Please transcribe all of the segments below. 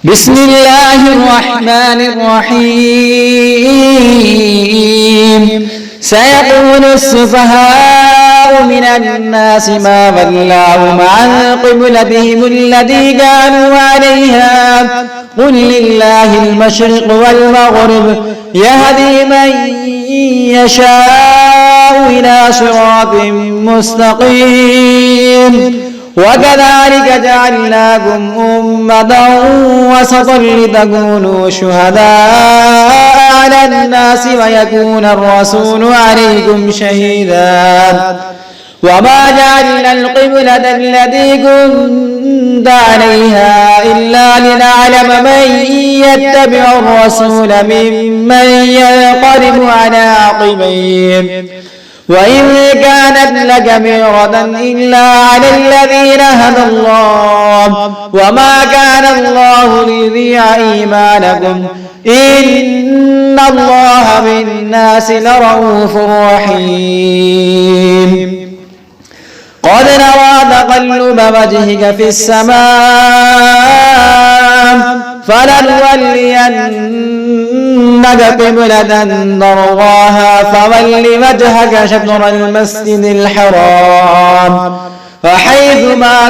بسم الله الرحمن الرحيم سيقول السفهاء من الناس ما ولاهم عن قبلتهم التي كانوا عليها قل لله المشرق والمغرب يهدي من يشاء إلى صراط مستقيم وكذلك جعلناكم أمة وسطا لتكونوا شهداء على الناس ويكون الرسول عليكم شهيدا وما جعلنا القبلة التي كنت عليها إلا لنعلم من يتبع الرسول ممن ينقلب على عقبيه وإن كانت لكبيرة إلا على الذين هدى الله وما كان الله ليضيع إيمانكم إن الله بالناس لرؤوف رحيم قد نرى تقلب وجهك في السماء فلنولينك قبلة ترضاها فول وجهك شطر المسجد الحرام فحيث ما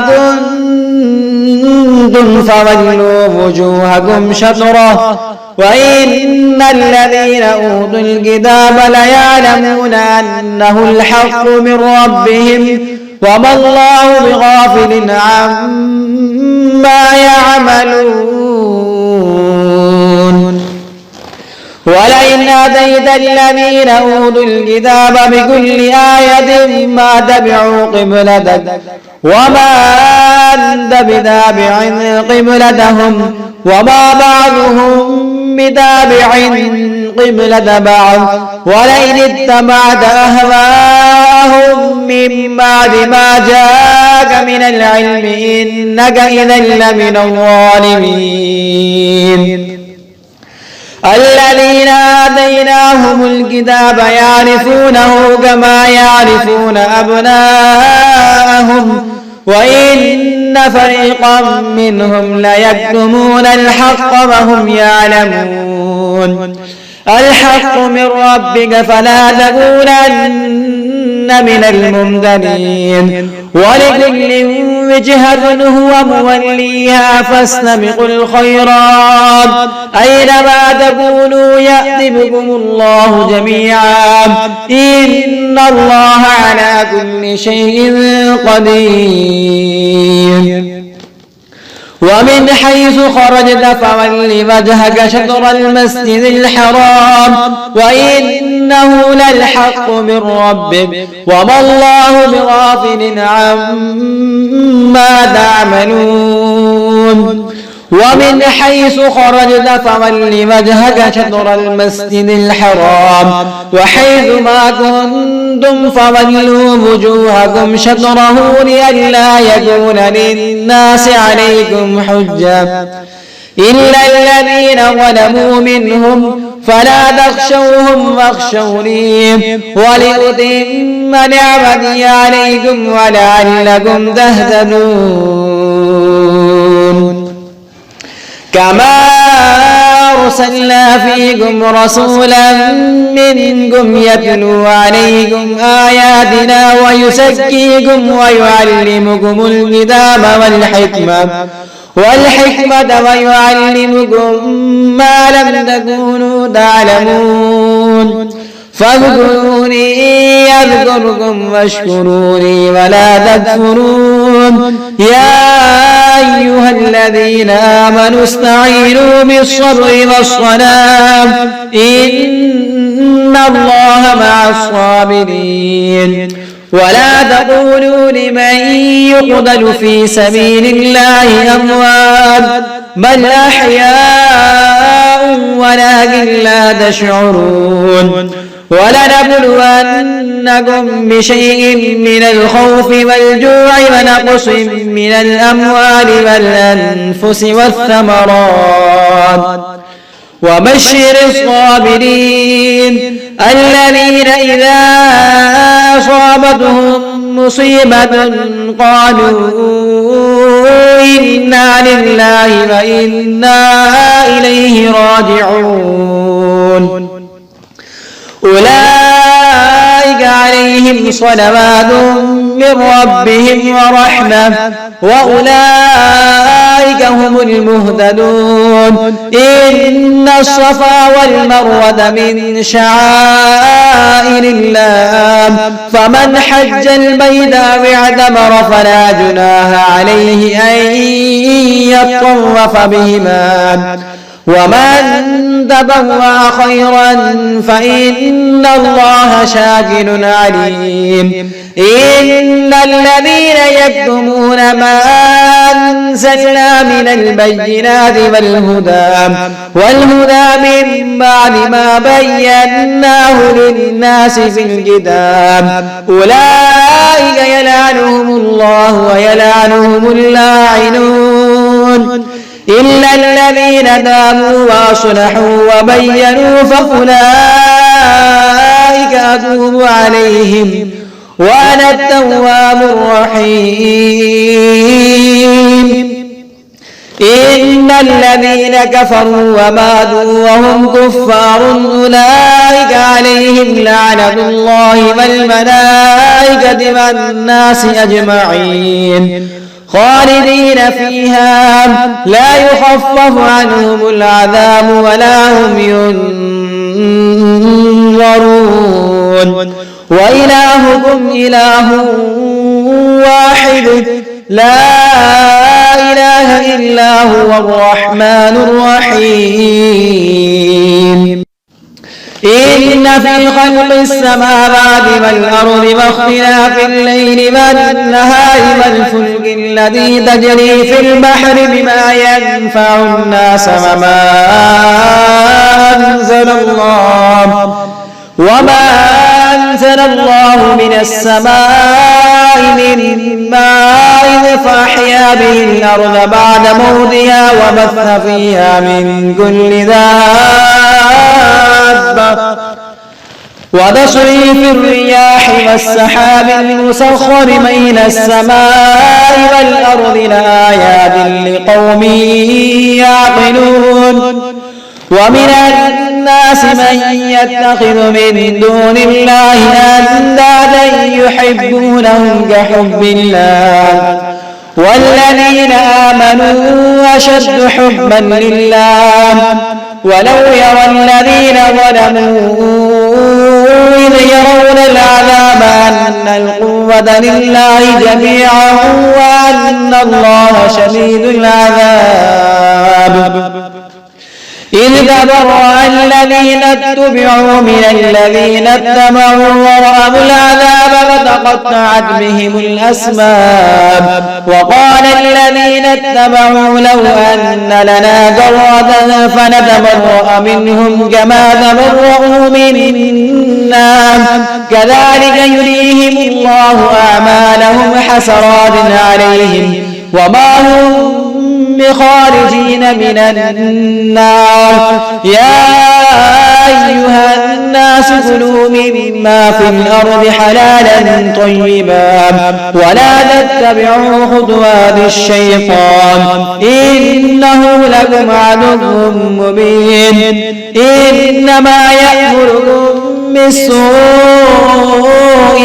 كنتم فولوا وجوهكم شطره وإن الذين أوتوا الكتاب ليعلمون أنه الحق من ربهم وما الله بغافل عما يعملون ولئن أتيت الذين أوتوا الكتاب بكل آية ما تبعوا قبلتك وما أنت بتابع قبلتهم وما بعضهم بتابع قبلة بعض ولئن اتبعت أهواءهم من بعد ما جاءك من العلم إنك إذا لمن الظالمين الذين آتيناهم الكتاب يعرفونه كما يعرفون أبناءهم وإن فريقا منهم ليكتمون الحق وهم يعلمون الحق من ربك فلا تكونن من الممترين ولكل وجهة هو موليها فاستبقوا الخيرات أينما تكونوا يأت بكم الله جميعا إن الله على كل شيء قدير ومن حيث خرجت فول وجهك شطر المسجد الحرام وإنه للحق من ربك وما الله بغافل عما تعملون ومن حيث خرجت فول وجهك شطر المسجد الحرام وحيث ما كنتم فولوا وجوهكم شطره لئلا يكون للناس عليكم حجة إلا الذين ظلموا منهم فلا تخشوهم واخشوني ولأتم نعمتي عليكم ولعلكم تهتدون كما أرسلنا فيكم رسولا منكم يتلو عليكم آياتنا ويزكيكم ويعلمكم الكتاب والحكمة ويعلمكم ما لم تكونوا تعلمون فاذكروني يذكركم واشكروني ولا تكفرون يا أيها الذين آمنوا استعينوا بالصبر والصلاة إن الله مع الصابرين ولا تقولوا لمن يقتل في سبيل الله أموات بل أحياء ولكن لا تشعرون ولنبلونكم بشيء من الخوف والجوع ونقص من الأموال والأنفس والثمرات وبشر الصابرين الذين إذا أصابتهم مصيبة قالوا إنا لله وإنا إليه راجعون أولئك عليهم صلوات من ربهم ورحمة وأولئك هم المهتدون إن الصفا والمروة من شعائر الله فمن حج البيت أو اعتمر فلا جناح عليه أن يطوف بهما ومن تطوع خيرا فإن الله شاكر عليم إن الذين يكتمون ما أنزلنا من البينات والهدى من بعد ما بيناه للناس في الكتاب أولئك يلعنهم الله ويلعنهم اللاعنون إلا الذين تابوا وأصلحوا وبينوا فأولئك أتوب عليهم وأنا التواب الرحيم إن الذين كفروا وماتوا وهم كفار أولئك عليهم لعنة الله والملائكة والناس أجمعين خالدين فيها لا يخفف عنهم العذاب ولا هم ينظرون وإلهكم إله واحد لا إله إلا هو الرحمن الرحيم إن في خلق السماوات والأرض واختلاف الليل والنهار والفلك التي تجري في البحر بما ينفع الناس وما أنزل الله من السماء من ماء فأحيا به الأرض بعد موتها وبث فيها من كل دابة وتصريف الرياح والسحاب المسخر بين السماء والأرض لآيات لقوم يعقلون ومن الناس من يتخذ من دون الله أندادا يحبونهم كحب الله والذين آمنوا أشد حبا لله ولو يرى الذين ظلموا إذ يرون العذاب أن القوة لله جميعا وأن الله شديد العذاب إذ تبرأ الذين اتبعوا من الذين اتبعوا ورأوا العذاب وتقطعت بهم الأسباب وقال الذين اتبعوا لو أن لنا كرة فنتبرأ منهم كما تبرأوا منا كذلك يريهم الله أعمالهم حسرات عليهم وما هم بخارجين من النار يا أيها الناس كلوا مما في الأرض حلالا طيبا ولا تتبعوا خطوات الشيطان إنه لكم عدو مبين إنما يأمركم بالسوء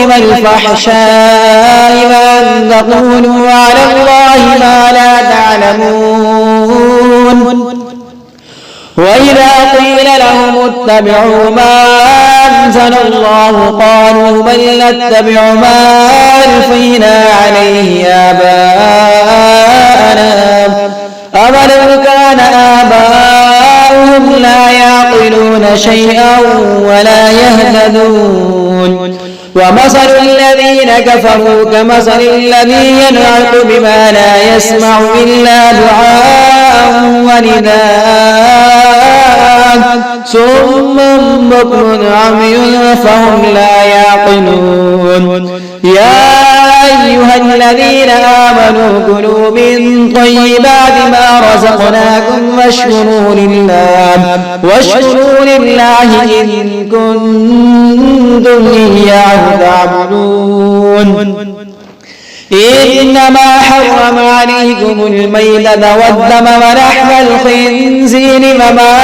والفحشاء وأن تقولوا على الله ما لا تعلمون وإذا قيل لهم اتبعوا ما أنزل الله قالوا بل نتبع ما ألفينا عليه آباءنا أولو كان آباؤهم لا يعقلون شيئا ولا يهتدون ومثل الذين كفروا كمثل الذي ينعق بما لا يسمع إلا دعاء ونداء صم بكم عمي فهم لا يعقلون يا أيها الذين آمنوا كلوا من طيبات ما رزقناكم واشكروا لله إن كنتم إياه تعبدون إنما حرم عليكم الميتة والدم ولحم الخنزير وما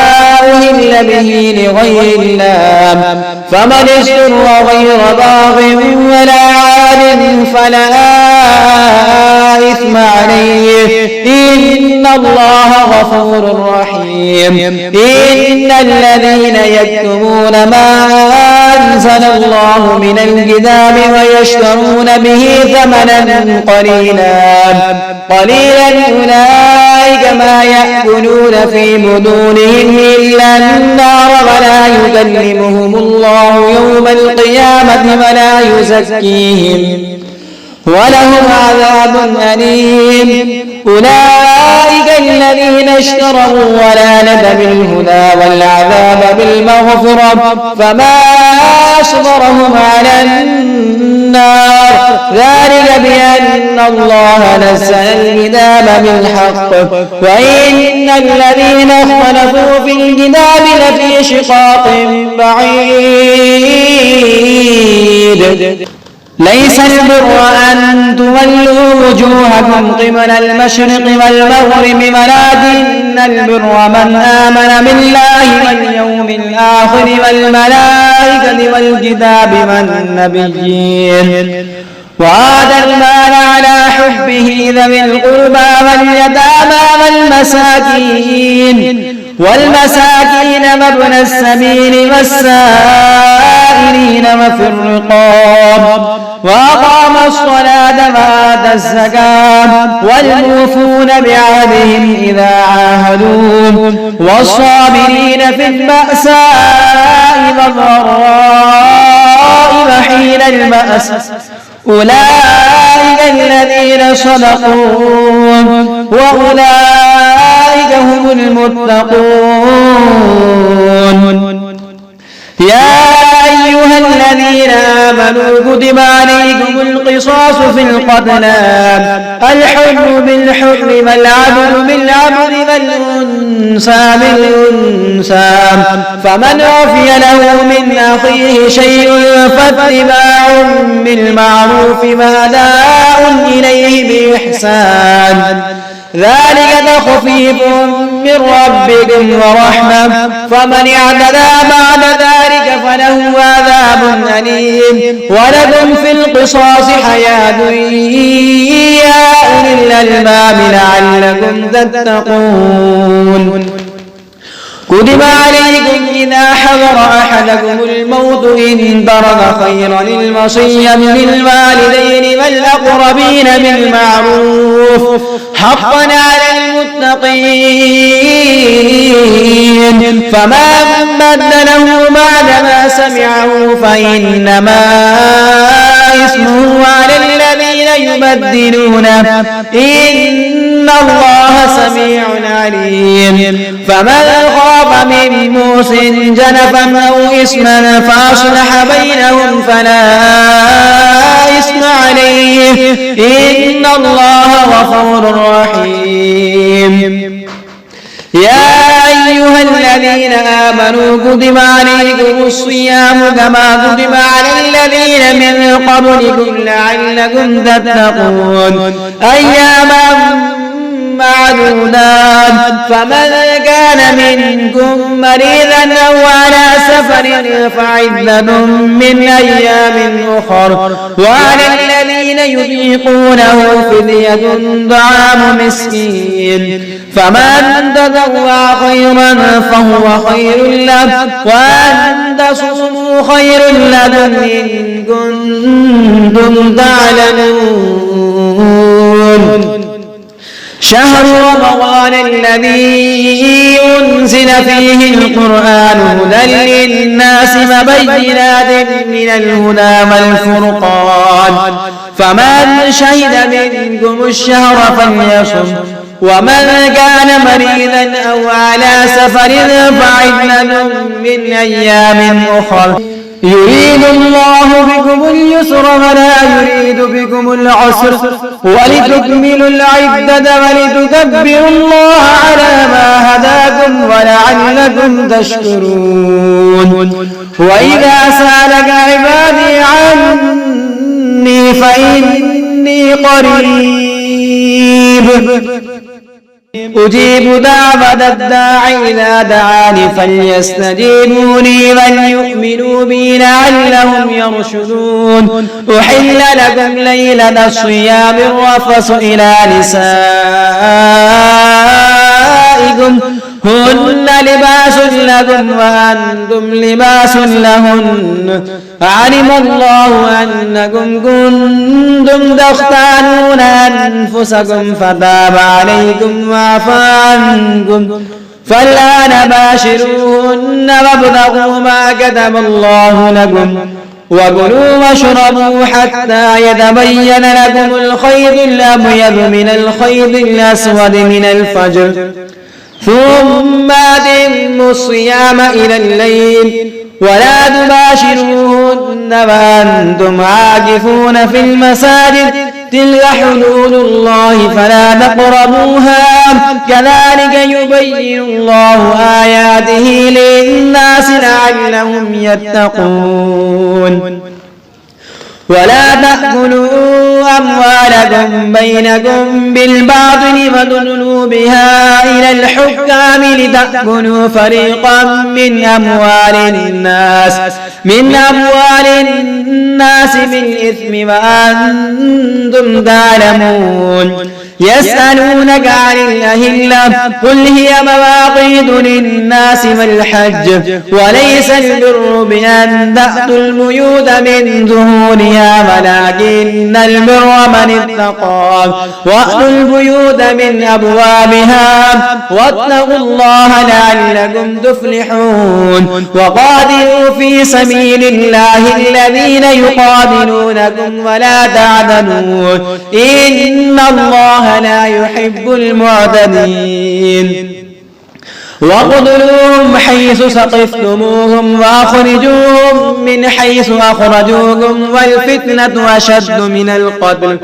أهل به لغير الله فمن اضطر غير باغ ولا عاد فلا إثم عليه إن الله غفور رحيم إن الذين يكتمون ما أنزل الله من الكتاب ويشترون به ثمنا قليلا أولئك ما يأكلون في بطونهم إلا النار ولا يكلمهم الله يوم القيامة ولا يزكيهم ولهم عذاب أليم أولئك الذين اشتروا الضلالة بالهدى والعذاب بالمغفرة فما أصبرهم على النار ذلك بأن الله نزل الكتاب بالحق وإن الذين اختلفوا في الكتاب لفي شقاق بعيد ليس البر أن تولوا وجوهكم قبل المشرق والمغرب ولكن البر من آمن بالله واليوم الآخر والملائكة والكتاب والنبيين وآتى المال على حبه ذوي القربى واليتامى والمساكين وابن السبيل والسائلين وفي الرقاب وأقام الصلاة وآتى الزكاة والموفون بعهدهم إذا عاهدوا والصابرين في البأساء والضراء وحين البأس أولئك الذين صدقوا وأولئك هم المتقون يا أيها الذين آمنوا كتب عليكم القصاص في القتلى الحر بالحر والعبد بالعبد والأنثى بالأنثى فمن عفي له من أخيه شيء فاتباع بالمعروف وأداء إليه بإحسان ذلك تخفيف من ربكم ورحمة فمن اعتدى بعد ذلك فله عذاب أليم ولكم في القصاص حياة يا أولي الألباب لعلكم تتقون كتب عليكم إذا حضر أحدكم الموت إن ترك خيرا الوصية للوالدين والأقربين بالمعروف حقا على المتقين فمن بدله بعدما سمعه فإنما إثمه على الذين يبدلونه إن الله سميع عليم فمن خاف من موص جنفا أو إثما فأصلح بينهم فلا إثم عليه إن الله غفور رحيم يا أيها الذين آمنوا كتب عليكم الصيام كما كتب على الذين من قبلكم لعلكم تتقون أياما معدودات فمن كان منكم مريضا أو على سفر فعدة من أيام أخر وعلى الذين يطيقونه فدية طعام مسكين فمن تطوع خيرا فهو خير له وأن تصوموا خير لكم إن كنتم تعلمون شهر رمضان الذي أنزل فيه القرآن هدى للناس وبينات من الهدى والفرقان فمن شهد منكم الشهر فليصم ومن كان مريضا أو على سفر فعدة من أيام أخر يريد الله بكم اليسر ولا يريد بكم العسر ولتكملوا العدة ولتكبروا الله على ما هداكم ولعلكم تشكرون وإذا سألك عبادي عني فإني قريب أجيب دعوة الداع إذا دعاني فليستجيبوا لي وليؤمنوا بي لعلهم يرشدون أحل لكم ليلة الصيام الرفث إلى نسائكم هن لباس لكم وأنتم لباس لهن علم الله أنكم كنتم تختانون أنفسكم فتاب عليكم وعفى عنكم فالآن باشروهن وابتغوا ما كتب الله لكم وكلوا واشربوا حتى يتبين لكم الخيط الأبيض من الخيط الأسود من الفجر ثم أتموا الصيام إلى الليل ولا تباشروهن وأنتم عاكفون في المساجد تلك حدود الله فلا تقربوها كذلك يبين الله آياته للناس لعلهم يتقون ولا تأكلوا أموالكم بينكم بالباطل وتدلوا بها إلى الحكام لتأكلوا فريقا من أموال الناس بالإثم وأنتم تعلمون يسألونك عن الأهلة قل هي مواقيت للناس والحج وليس البر بأن تأتوا البيوت من ظهورها ولكن البر من اتقى وأتوا البيوت من أبوابها واتقوا الله لعلكم تفلحون وقاتلوا في سبيل الله الذين يقاتلونكم ولا تعتدوا إن الله لا يحب المعتدين واقتلوهم حيث ثقفتموهم وأخرجوهم من حيث أخرجوكم والفتنة أشد من القتل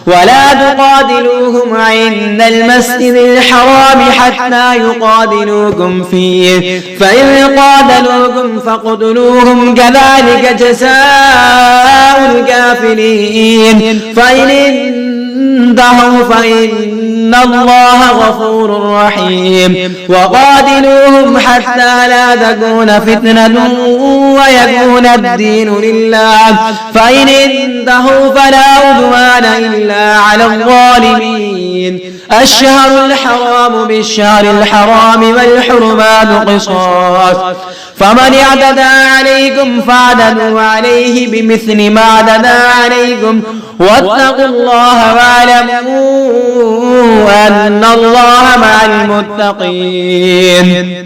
ولا تقاتلوهم عند المسجد الحرام حتى يقاتلوكم فيه فإن قاتلوكم فاقتلوهم كذلك جزاء الكافرين فإن انتهوا فإن الله غفور رحيم وقاتلوهم حتى لا تكون فتنة ويكون الدين لله فإن انتهوا فلا عدوان إلا على الظالمين الشهر الحرام بالشهر الحرام والحرمات قصاص فمن اعتدى عليكم فاعتدوا عليه بمثل ما اعتدى عليكم واتقوا الله واعلموا أن الله مع المتقين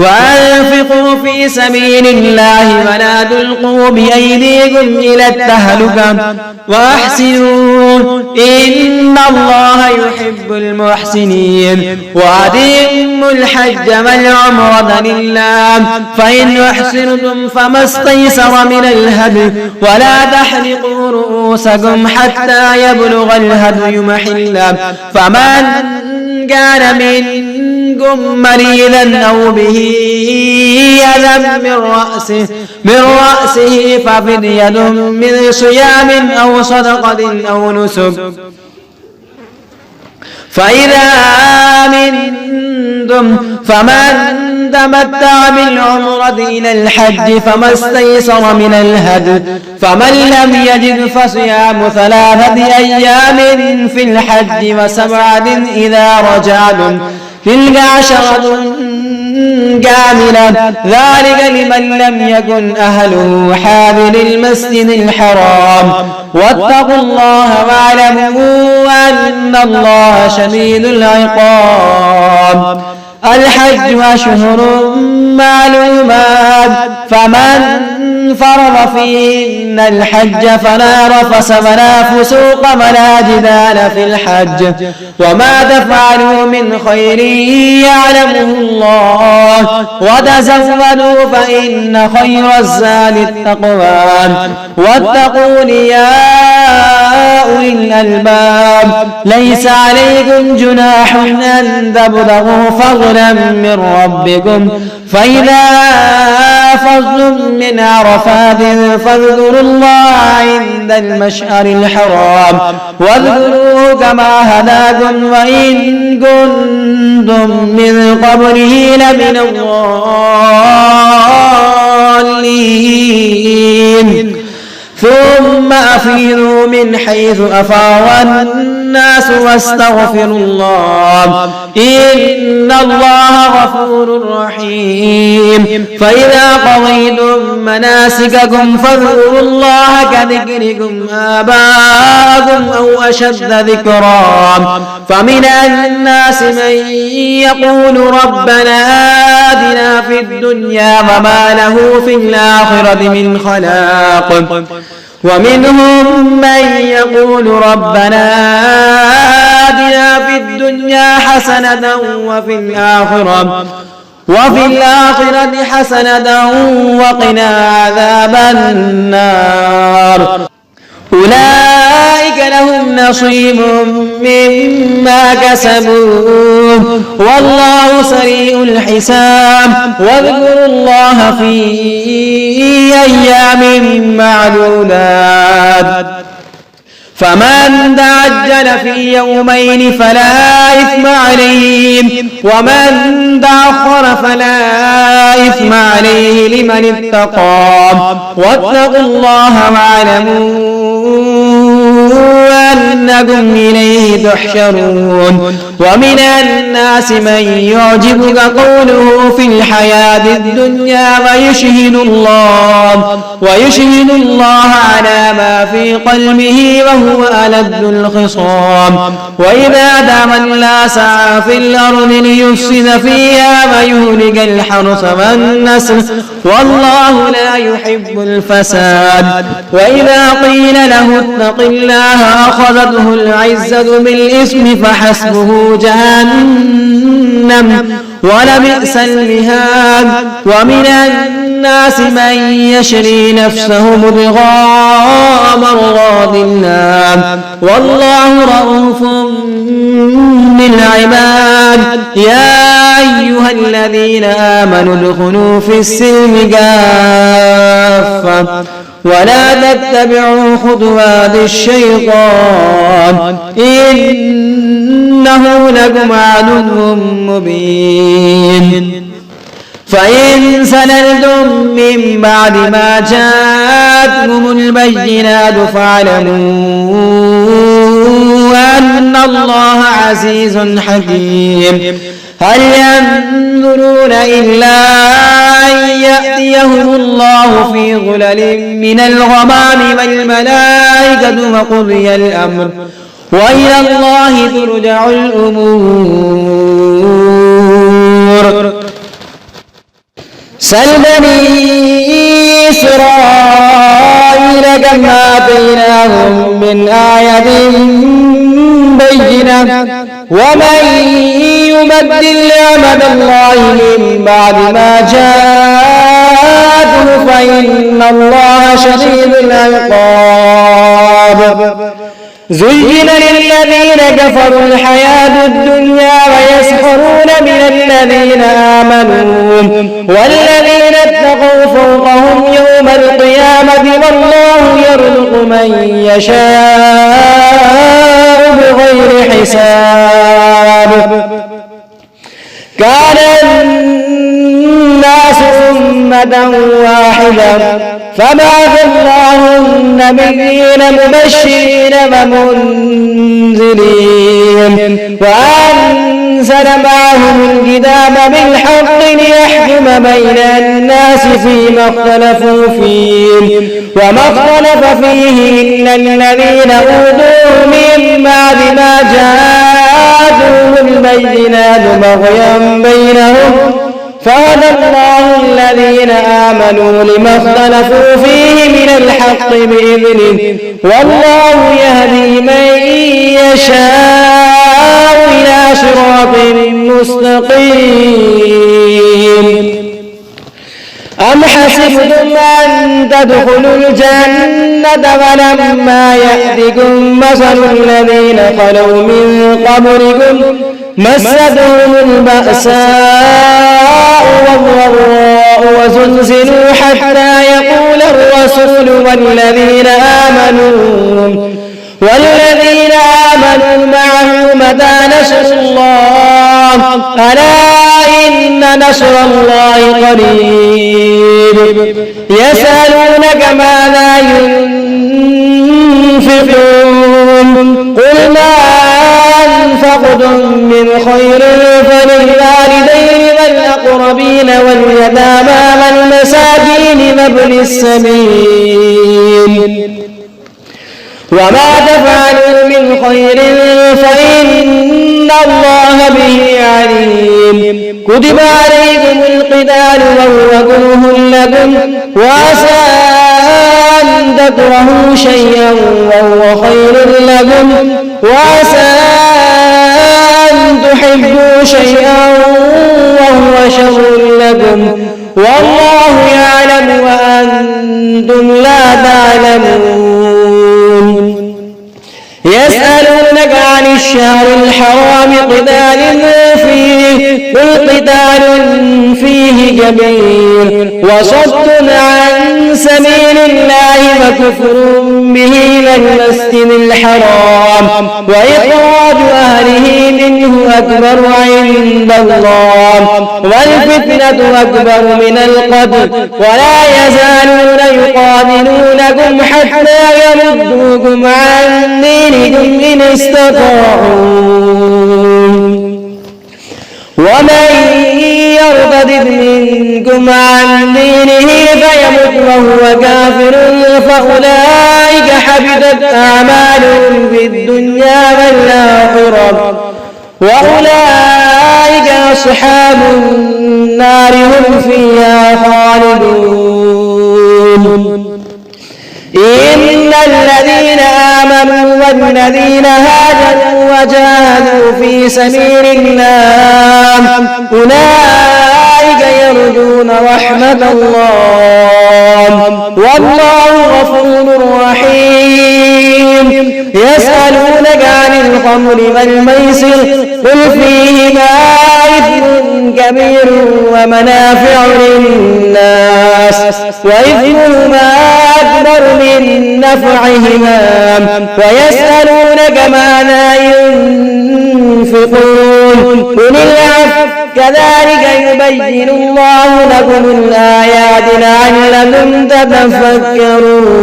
وأنفقوا في سبيل الله ولا تلقوا بأيديكم إلى التهلكة وأحسنوا إن الله يحب المحسنين وأتموا الحج والعمرة لله فإن أحسنتم فما استيسر من الهدي ولا تحلقوا رؤوسكم حتى يبلغ الهدي محله فمن كان منكم مريضا أو به أذى من رأسه ففدية من صيام أو صدقة أو نسك فإذا آمنتم فمن تمتع بالعمرة إلى الحج فما استيسر من الهدي فمن لم يجد فصيام 3 أيام في الحج و7 إذا رجعتم تلك 10 كاملة ذلك لمن لم يكن أهله حاضر المسجد الحرام واتقوا الله واعلموا أن الله شديد العقاب الحج أشهر معلومات فمن فرض فيهن الحج فلا رفث ولا فسوق ولا جدال في الحج وما تفعلوا من خير يعلمه الله وتزودوا فإن خير الزاد التقوى واتقون يا أولي الألباب ليس عليكم جناح أن تبتغوا فضلا من ربكم فإذا أفضتم من عرفات فاذكروا الله عند المشعر الحرام واذكروه كما هداكم وإن كنتم من قبله لمن الضالين ثم أفيضوا من حيث أفاض الناس واستغفروا الله إن الله غفور رحيم فإذا قضيتم مناسككم فاذكروا الله كذكركم آباءكم أو أشد ذكرا فمن الناس من يقول ربنا آتنا في الدنيا وما له في الآخرة من خلاق ومنهم من يقول ربنا آتنا في الدنيا حسنة وفي الآخرة حسنة وقنا عذاب النار أولئك لهم نصيب مما كسبوا والله سريع الحساب واذكروا الله في أيام معدودات فمن تعجل في يومين فلا إثم عليه ومن تأخر فلا إثم عليه لمن اتقى واتقوا الله واعلموا أنكم إليه تحشرون ومن الناس من يعجبك قوله في الحياة الدنيا ويشهد الله على ما في قلبه وهو ألد الخصام وإذا تولى سعى في الأرض ليفسد فيها ويهلك الحرث والنسل والله لا يحب الفساد وإذا قيل له اتق الله أخذته العزة بالإثم فحسبه جهنم ولبئس المهاد ومن الناس من يشري نفسه ابتغاء مرضات الله والله رؤوف بالعباد يا أيها الذين آمنوا ادخلوا في السلم كافة ولا تتبعوا خطوات الشيطان إنه لكم عدو مبين فإن سللتم من بعد ما جاءتكم البينات فاعلموا أن الله عزيز حكيم هل ينظرون إلا أن يأتيهم الله في ظلل من الغمام والملائكة وقضي الأمر وإلى الله ترجع الأمور سل بني إسرائيل كم آتيناهم من آية بينة ومن يبدل نعمة الله من بعد ما جاءته فإن الله شديد العقاب زين للذين كفروا الحياة الدنيا ويسخرون من الذين آمنوا والذين اتقوا فوقهم يوم القيامة والله يرزق من يشاء بغير حساب كان الناس أمة واحدة فبعث الله النبيين مبشرين ومنذرين وأنزل معهم الكتاب بالحق ليحكم بين الناس فيما اختلفوا فيه وما اختلف فيه إلا الذين أوتوه من بعد ما جاءتهم البينات بغيا بينهم فهدى الله الذين آمنوا لما اختلفوا فيه من الحق بإذنه والله يهدي من يشاء إلى صراط مستقيم أم حسبتم أن تدخلوا الجنة ولما يأتكم مثل الذين خلوا من قبلكم مستهم البأساء والضراء وزلزلوا حتى يقول الرسول والذين آمنوا معه متى نصر الله ألا إن نصر الله قريب يسألونك ماذا ينفقون قل ما أنفقتم من خير فللوالدين والأقربين واليتامى والمساكين وابن السبيل وما تفعلوا من خير فإن الله به عليم كتب عليكم القتال وهو كره لكم وعسى أن تكرهوا شيئا وهو خير لكم وعسى أن تحبوا شيئا وهو شر لكم والله يعلم وأنتم لا تعلمون يسألونك عن الشهر الحرام قتال فيه قل قتال فيه كبير وصد عن سبيل الله وكفر به والمسجد الحرام وإخراج أهله منه أكبر عند الله والفتنة أكبر من القتل ولا يزالون يقاتلونكم حتى يردوكم عن دينكم إن استطاعوا ومن يرتد منكم عن دينه فيمت وهو كافر فأولئك حبطت أعمالهم في الدنيا والآخرة وأولئك أصحاب النار هم فيها خالدون إن الذين آمنوا والذين هاجروا وجاهدوا في سبيل الله أولئك يرجون رحمة الله والله غفور رحيم يسألونك عن الخمر والميسر قل فيهما إثم كبير ومنافع للناس وإثمهما أكبر من نفعهما ويسألونك ماذا ينفقون قل العفو كذلك يبين الله لكم الآيات لعلكم تتفكرون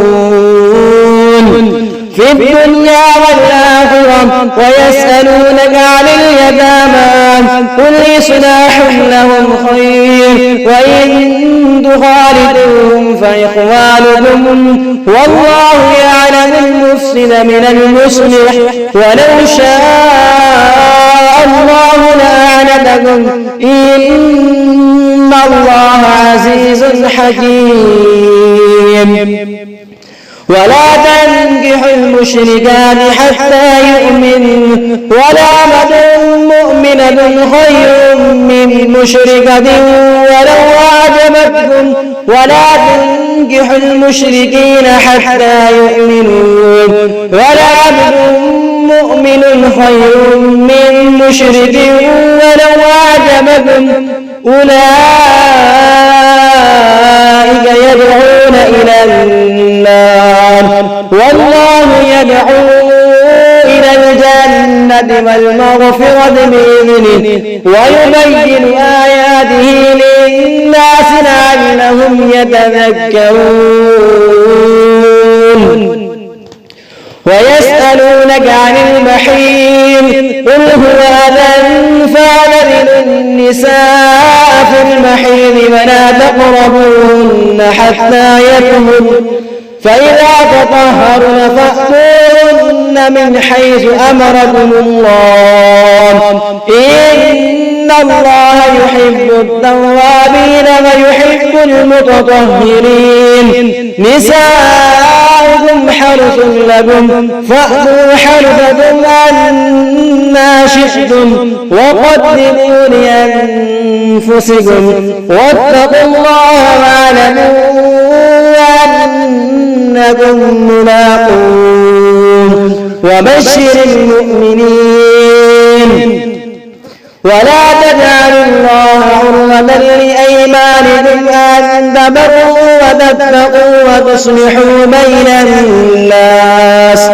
في الدنيا والآخرة ويسألونك عن اليتامى قل إصلاح لهم خير وإن تخالطوهم فإخوانكم والله يعلم المفسد من المصلح ولو شاء الله لأعنتكم إن الله عزيز حكيم ولا تنكحوا المشركات حتى يؤمنوا ولأمة مؤمنة خير من مشركة ولو أعجبتكم ولا تنكحوا المشركين حتى يؤمنوا ولعبد مؤمن خير من مشرك ولو أعجبكم أولئك يدعون إلى النار والله يدعو إلى الجنة والمغفرة بإذنه ويبين آياته للناس لعلهم يتذكرون ويسألونك عن المحيض قل هو أذى فاعتزلوا النساء في المحيض ولا تقربوهن حتى يطهرن فإذا تطهرن فأتوهن من حيث أمركم الله إن الله يحب التوابين ويحب المتطهرين نساؤكم حرث لكم فأتوا حرثكم أنى شئتم وقدموا لأنفسكم أنفسكم واتقوا الله واعلموا أنكم ملاقوه وبشر المؤمنين. ولا تجعلوا الله عرضة لأيمانكم أن تبروا وتتقوا وتصلحوا بين الناس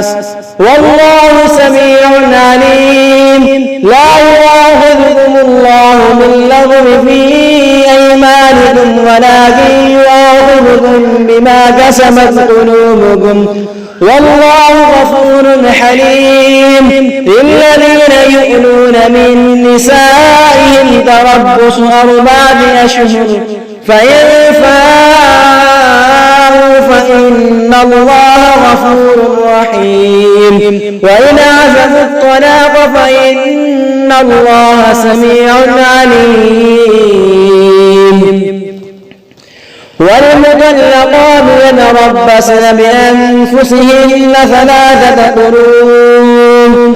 والله سميع عليم. لا يؤاخذكم الله باللغو في أيمانكم ولكن يؤاخذكم بما كسبت قلوبكم والله غفور حليم. للذين يؤلون من نسائهم تربص 4 أشهر فإن فاءوا فإن الله غفور رحيم. وإن عزموا الطلاق فإن الله سميع عليم. والمطلقات يتربصن بأنفسهن 3 قروء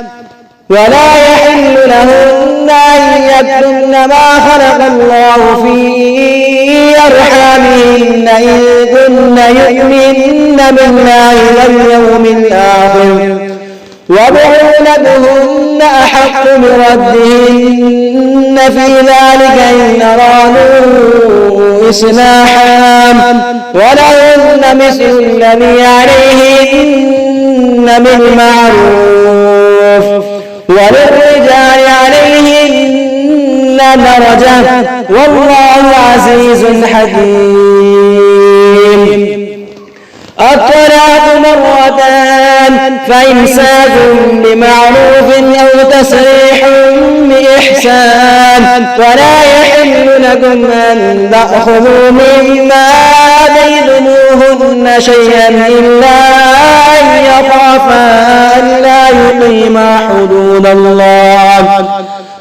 ولا يحل لهن أن يكتمن ما خلق الله في أرحامهن إن كن يؤمن بالله واليوم الآخر وبعولتهن أحق بردهن في ذلك إن أرادوا إصلاحا ولهن مثل الذي عليهن بالمعروف وللرجال عليهن درجة والله عزيز حكيم. الطلاق 2 فإمساك بمعروف أو تسريح بإحسان ولا يحل لكم أن تأخذوا مما آتيتموهن شيئا إلا أن يخافا ألا يقيما حدود الله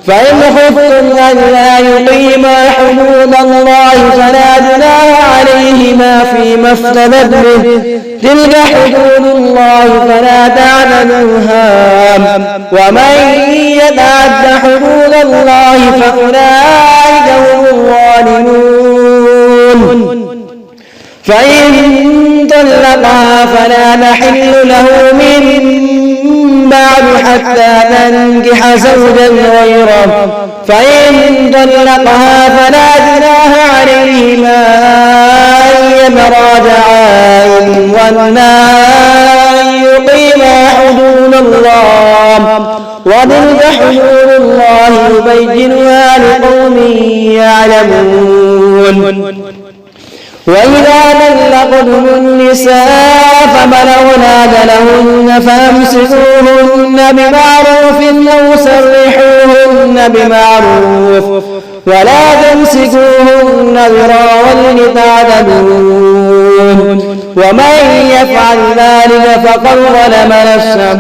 فإن خفتم ألا يقيما حدود الله فلا جناح عليهما فيما افتدت به تلك حدود الله فلا تعتدوها ومن يتعد حدود الله فأولئك هم الظالمون. فإن طلقها فلا تحل له من بعد حتى تنكح زوجا غيره فإن طلقها فلا جناح عليهما أن يتراجعا إن ظنا أن يقيما حدود الله وتلك حدود الله يبينها لقوم يعلمون. وإذا طلقتم النساء فبلغن أجلهن فأمسكوهن بمعروف أو سرحوهن بمعروف ولا تمسكوهن ضرارا لتعتدوا ومن يفعل ذلك فقد ظلم نفسه.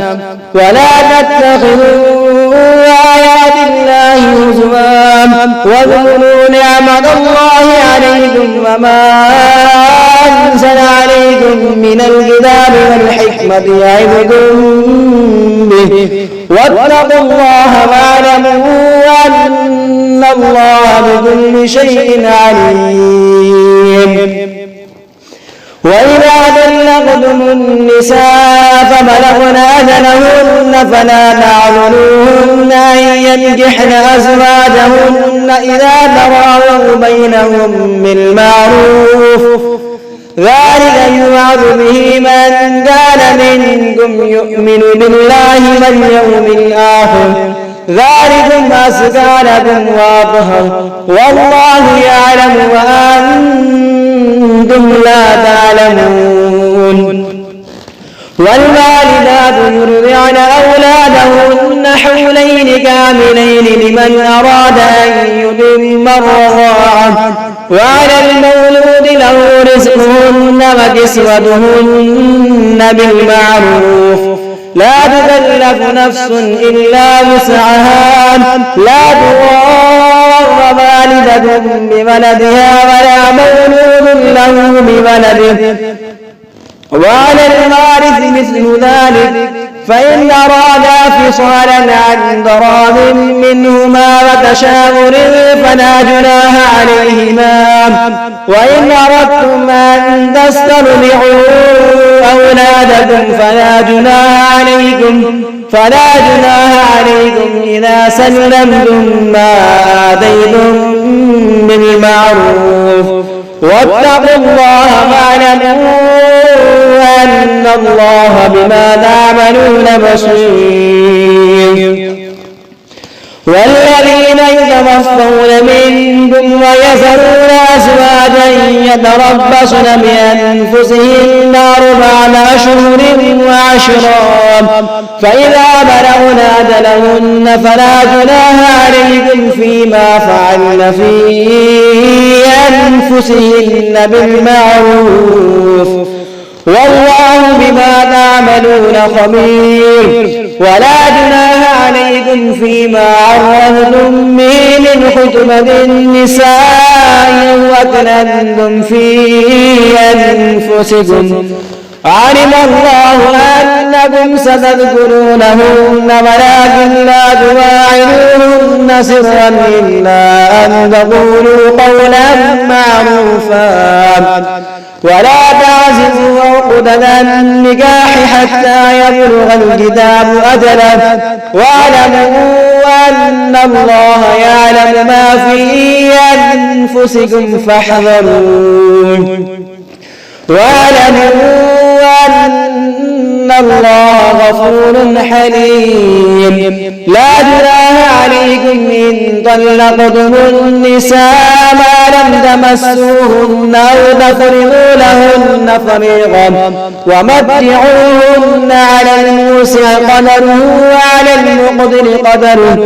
ولا تتخذوا آيات الله هزوا واذكروا نعمة الله عليكم وما أنزل عليكم من الكتاب والحكمة يعظكم به واتقوا الله واعلموا أن الله بكل شيء عليم. وإذا طلقتم النساء فبلغن أجلهن فلا تعذروهن أن ينكحن أزواجهن إذا تراضوا بينهم بالمعروف ذلك يوعظ به من كان منكم يؤمن بالله واليوم الآخر ذلكم أزكى لكم وأطهر والله يعلم وأنتم لا تعلمون. والوالدات يرضعن أولادهن حولين كاملين لمن أراد أن يتم الرضاعة وعلى المولود له رزقهن وكسوتهن بالمعروف لا تكلف نفس إلا وسعها لا تضار والدة بولدها ولا مولود له بولده وعلى الوارث مثل ذلك فإن أرادا فصالا عن تراض منهما وتشاور فلا جناح عليهما. وإن أردتم أن تسترضعوا أولادكم فلا جناح عليكم إذا سلمتم ما آتيتم بالمعروف. واتقوا الله واعلموا أن الله بما تعملون بصير. والذين يتوفون منكم ويذرون أزواجا يتربصن بأنفسهن 4 أشهر وعشرا فإذا بلغن أجلهن فلا جناح عليكم فيما فعلن في أنفسهن بالمعروف والله بما تعملون خبير. ولا جناح عليكم فيما عرضتم به من خطبة النساء وأكننتم في أنفسكم علم الله أنكم ستذكرونهن ولكن لا تواعدوهن سرا إلا أن تقولوا قولا معروفا ولا تعزموا عقدة النكاح حتى يبلغ الكتاب أجله واعلموا أن الله يعلم ما في أنفسكم فاحذرون. واعلموا أن الله غفور حليم. لا جناح عليكم إن طلقتم النساء ما لم تمسوهن أو تفرضوا لهن فريضة ومتعوهن على الموسع قدره وعلى المقدر قدره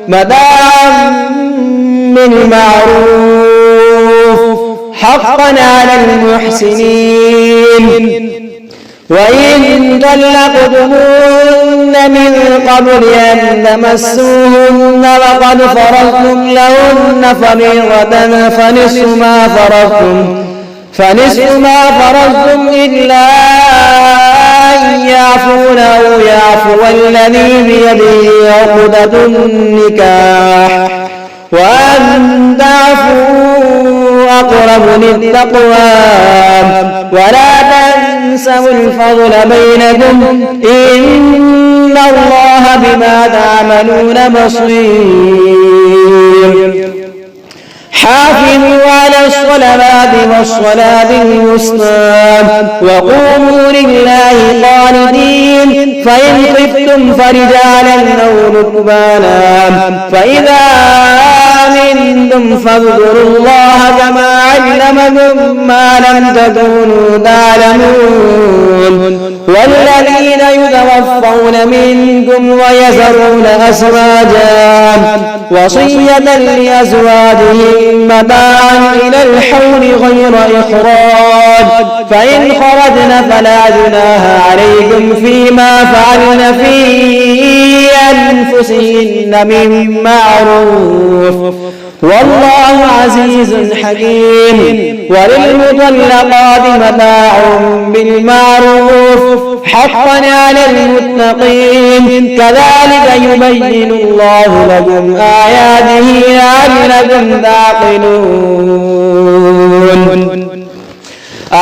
متاعا بالمعروف حقا على المحسنين. وإن طلقتموهن من قبل أن تمسوهن وقد فرضتم لهن فريضة فنصف ما فرضتم إلا أن يعفون أو يعفو الذي بيده عقدة النكاح وأن تعفوا أقرب للتقوى ولا تنسوا الفضل بينكم إن الله بما تعملون بصير. حافظوا على الصلوات والصلاة الوسطى وقوموا لله قانتين. فإن خفتم فرجالا أو ركبانا فإذا أمنتم فاذكروا الله كما علمكم ما لم تكونوا تعلمون. والذين يتوفون منكم ويذرون أزواجا وصية لأزواجهم متاعا إلى الحول غير إخراج فإن خرجن فلا جناح عليكم فيما فعلن في أنفسهن من معروف والله عزيز حكيم. وللمطلقات متاع بالمعروف حقا على المتقين. كذلك يبين الله لكم آياته لعلكم تعقلون.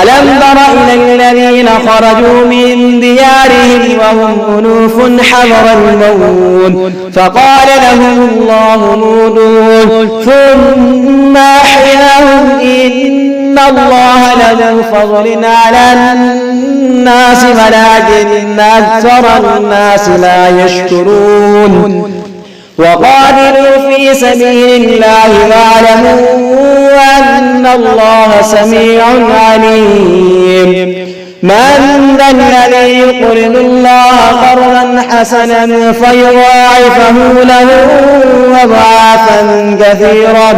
ألم تر إلى الذين خرجوا من ديارهم وهم ألوف حذر الموت فقال لهم الله موتوا ثم أحياهم إن الله لذو فضل على الناس ولكن أكثر الناس لا يشكرون. وقاتلوا في سبيل الله واعلموا أن الله سميع عليم. من ذا الذي يقرض الله قرضا حسنا فيضاعفه له أضعافا كثيرا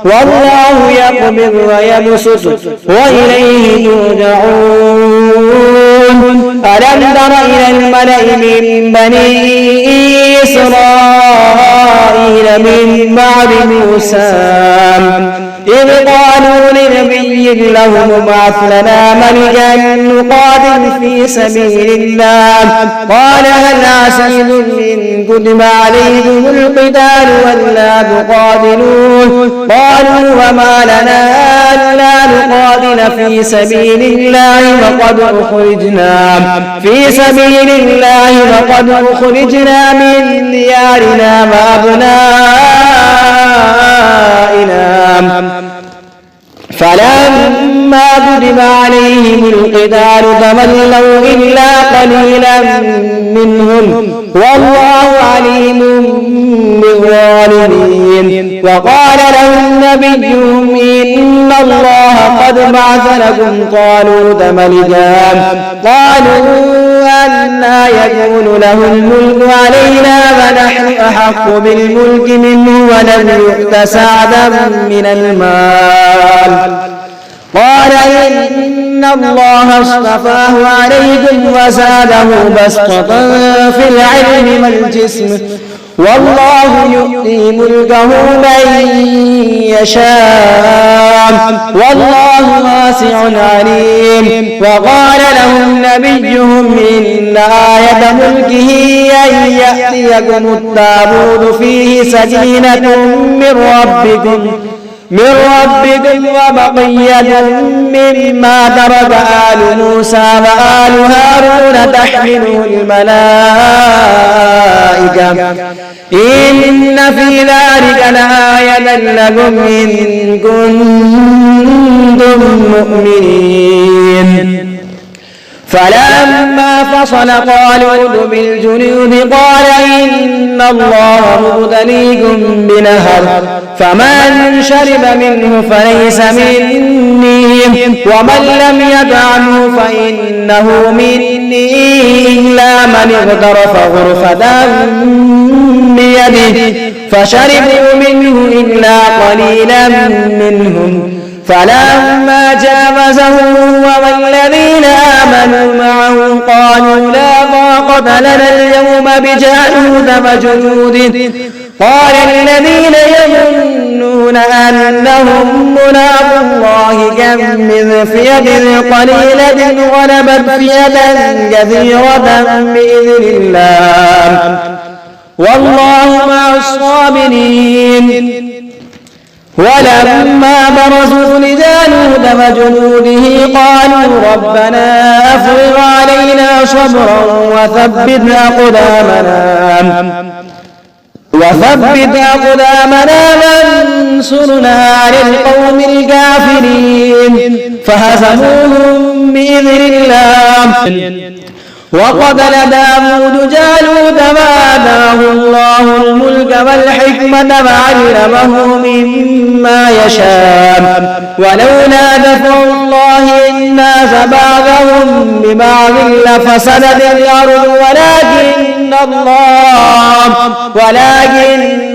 والله يقبض ويبسط وإليه ترجعون. ألم تر إلى الملأ من بني إسرائيل من بعد موسى إذ قالوا لنبي لهم ابعث لنا ملكا نقاتل في سبيل الله قال هل عسيتم إن كتب عليكم القتال ولا تقاتلون قالوا وما لنا ألا نقاتل في سبيل الله وقد أخرجنا من ديارنا وأبنائنا فلما كتب عليهم القتال تولوا إلا قليلا منهم والله عليم بالظالمين وقال لهم نبيهم إن الله قد بعث لكم طالوت ملكا قالوا أنى يكون له الملك علينا ونحن أحق بالملك منه ولم يؤت سعدا من المال قال إن الله اصطفاه عليكم وزاده بسطة في العلم والجسم والله يؤتي ملكه من يشاء والله واسع عليم وقال لهم نبيهم إن آية ملكه أن يأتيكم التابوت فيه سكينة من ربكم وبقية مما ترك آل موسى وآل هارون تحمله الملائكة إن في ذلك لآية لكم إن كنتم مؤمنين فلما فصل طالوت بالجنود قال إن الله مبتليكم بنهر فمن شرب منه فليس مني ومن لم يطعمه فإنه مني إلا من اغترف غرفة بيده فشربوا منه إلا قليلا منهم فلما جاوزه والذين آمنوا معه قالوا لا طاقة لنا اليوم بجالوت وجنوده قال الذين يظنون أنهم ملاقو الله كم من فئة قليلة غلبت فئة كثيرة بإذن الله والله مع الصابرين ولما برزوا لجالوت وجنوده قالوا ربنا أفرغ علينا صبرا وثبت أقدامنا وانصرنا على القوم الكافرين فهزموهم بإذن الله وقتل داود جالوت وآتاه الله الملك والحكمة وعلمه مما يشاء ولولا دفع الله الناس بعضهم ببعض لفسدت الأرض ولكن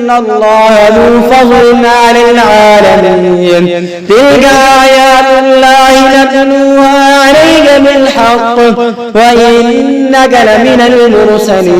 الله ذو فضل على العالمين تلك آيات الله نتلوها عليك بالحق وإنك لمن المرسلين